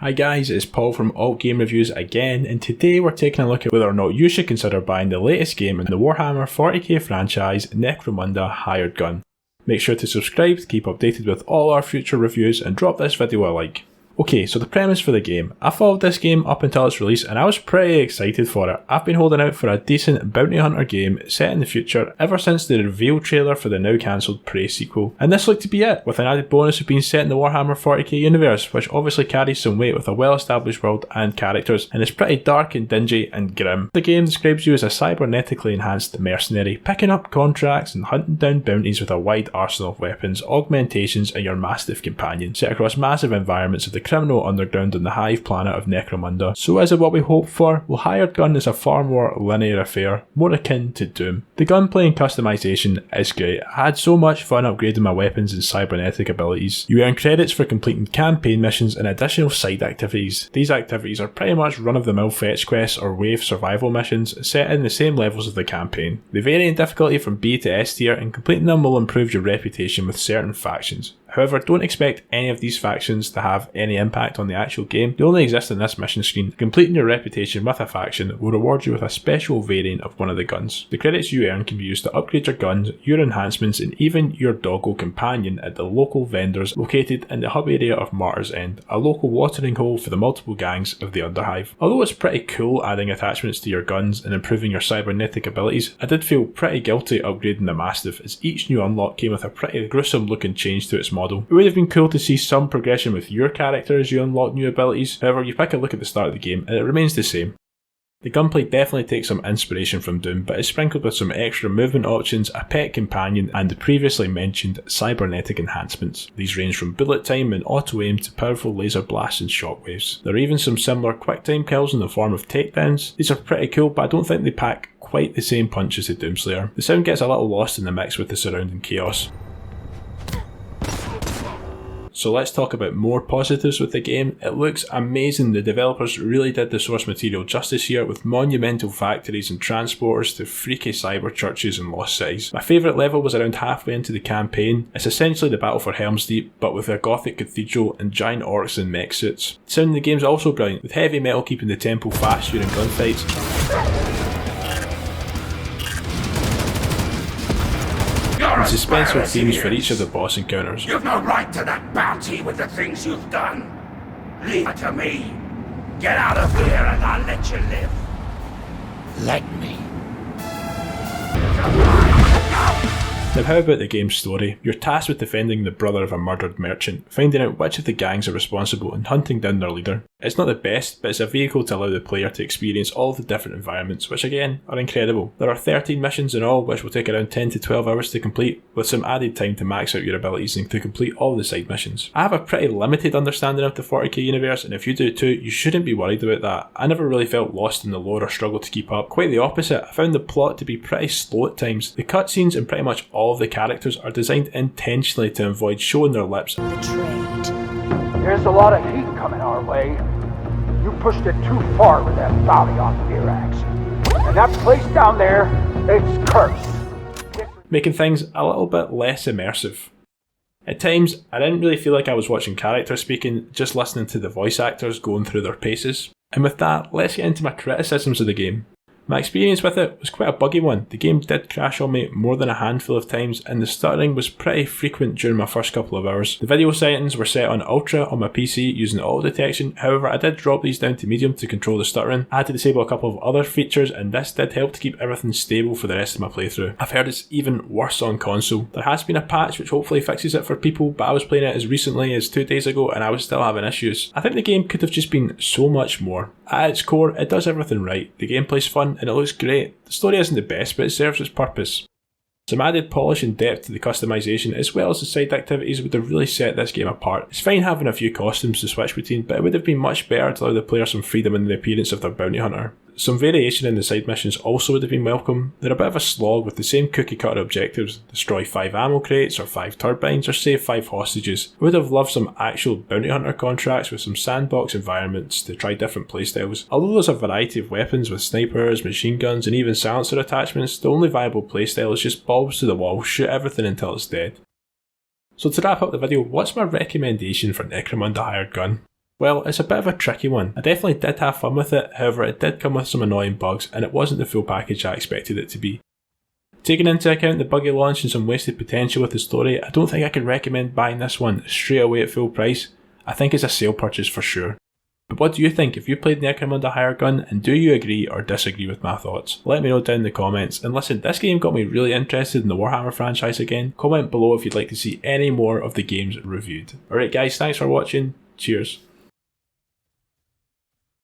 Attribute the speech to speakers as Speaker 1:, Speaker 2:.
Speaker 1: Hi guys, it's Paul from Alt Game Reviews again, and today we're taking a look at whether or not you should consider buying the latest game in the Warhammer 40K franchise, Necromunda Hired Gun. Make sure to subscribe to keep updated with all our future reviews and drop this video a like. Okay, so the premise for the game. I followed this game up until its release and I was pretty excited for it. I've been holding out for a decent bounty hunter game set in the future ever since the reveal trailer for the now cancelled Prey sequel. And this looked to be it, with an added bonus of being set in the Warhammer 40k universe, which obviously carries some weight with a well established world and characters, and is pretty dark and dingy and grim. The game describes you as a cybernetically enhanced mercenary, picking up contracts and hunting down bounties with a wide arsenal of weapons, augmentations and your mastiff companion, set across massive environments of the criminal underground on the hive planet of Necromunda. So is it what we hoped for? Well, Hired Gun is a far more linear affair, more akin to Doom. The gunplay and customization is great. I had so much fun upgrading my weapons and cybernetic abilities. You earn credits for completing campaign missions and additional side activities. These activities are pretty much run-of-the-mill fetch quests or wave survival missions set in the same levels of the campaign. They vary in difficulty from B to S tier, and completing them will improve your reputation with certain factions. However, don't expect any of these factions to have any impact on the actual game. They only exist in this mission screen. Completing your reputation with a faction will reward you with a special variant of one of the guns. The credits you earn can be used to upgrade your guns, your enhancements, and even your doggo companion at the local vendors located in the hub area of Martyr's End, a local watering hole for the multiple gangs of the Underhive. Although it's pretty cool adding attachments to your guns and improving your cybernetic abilities, I did feel pretty guilty upgrading the Mastiff, as each new unlock came with a pretty gruesome looking change to its model. It would have been cool to see some progression with your character as you unlock new abilities. However, you pick a look at the start of the game and it remains the same. The gunplay definitely takes some inspiration from Doom, but is sprinkled with some extra movement options, a pet companion, and the previously mentioned cybernetic enhancements. These range from bullet time and auto aim to powerful laser blasts and shockwaves. There are even some similar quick time kills in the form of takedowns. These are pretty cool, but I don't think they pack quite the same punch as the Doomslayer. The sound gets a little lost in the mix with the surrounding chaos. So let's talk about more positives with the game. It looks amazing. The developers really did the source material justice here, with monumental factories and transporters to freaky cyber churches and lost cities. My favourite level was around halfway into the campaign. It's essentially the battle for Helm's Deep, but with a gothic cathedral and giant orcs in mech suits. The sound in the game is also brilliant, with heavy metal keeping the tempo fast during gunfights. And suspenseful themes for each of the boss encounters.
Speaker 2: You've no right to that bounty with the things you've done. Leave it to me. Get out of here and I'll let you live. Let me.
Speaker 1: Now, how about the game's story? You're tasked with defending the brother of a murdered merchant, finding out which of the gangs are responsible and hunting down their leader. It's not the best, but it's a vehicle to allow the player to experience all of the different environments, which again are incredible. There are 13 missions in all, which will take around 10 to 12 hours to complete, with some added time to max out your abilities and to complete all the side missions. I have a pretty limited understanding of the 40k universe, and if you do too, you shouldn't be worried about that. I never really felt lost in the lore or struggled to keep up. Quite the opposite, I found the plot to be pretty slow at times. The cutscenes and pretty much all of the characters are designed intentionally to avoid showing their lips.
Speaker 3: There's a lot of heat coming our way. You pushed it too far with that bounty on Virax. And that place down there, it's cursed.
Speaker 1: Making things a little bit less immersive. At times, I didn't really feel like I was watching characters speaking, just listening to the voice actors going through their paces. And with that, let's get into my criticisms of the game. My experience with it was quite a buggy one. The game did crash on me more than a handful of times, and the stuttering was pretty frequent during my first couple of hours. The video settings were set on ultra on my PC using auto detection, however I did drop these down to medium to control the stuttering. I had to disable a couple of other features, and this did help to keep everything stable for the rest of my playthrough. I've heard it's even worse on console. There has been a patch which hopefully fixes it for people, but I was playing it as recently as 2 days ago and I was still having issues. I think the game could have just been so much more. At its core, it does everything right. The gameplay's fun and it looks great. The story isn't the best, but it serves its purpose. Some added polish and depth to the customization as well as the side activities would have really set this game apart. It's fine having a few costumes to switch between, but it would have been much better to allow the player some freedom in the appearance of their bounty hunter. Some variation in the side missions also would have been welcome. They're a bit of a slog with the same cookie cutter objectives: destroy 5 ammo crates or 5 turbines or save 5 hostages. I would have loved some actual bounty hunter contracts with some sandbox environments to try different playstyles. Although there's a variety of weapons with snipers, machine guns and even silencer attachments, the only viable playstyle is just balls to the wall, shoot everything until it's dead. So to wrap up the video, what's my recommendation for Necromunda Hired Gun? Well, it's a bit of a tricky one. I definitely did have fun with it, however it did come with some annoying bugs and it wasn't the full package I expected it to be. Taking into account the buggy launch and some wasted potential with the story, I don't think I could recommend buying this one straight away at full price. I think it's a sale purchase for sure. But what do you think? If you played Necromunda Hired Gun, and do you agree or disagree with my thoughts? Let me know down in the comments. And listen, this game got me really interested in the Warhammer franchise again. Comment below if you'd like to see any more of the games reviewed. Alright guys, thanks for watching. Cheers.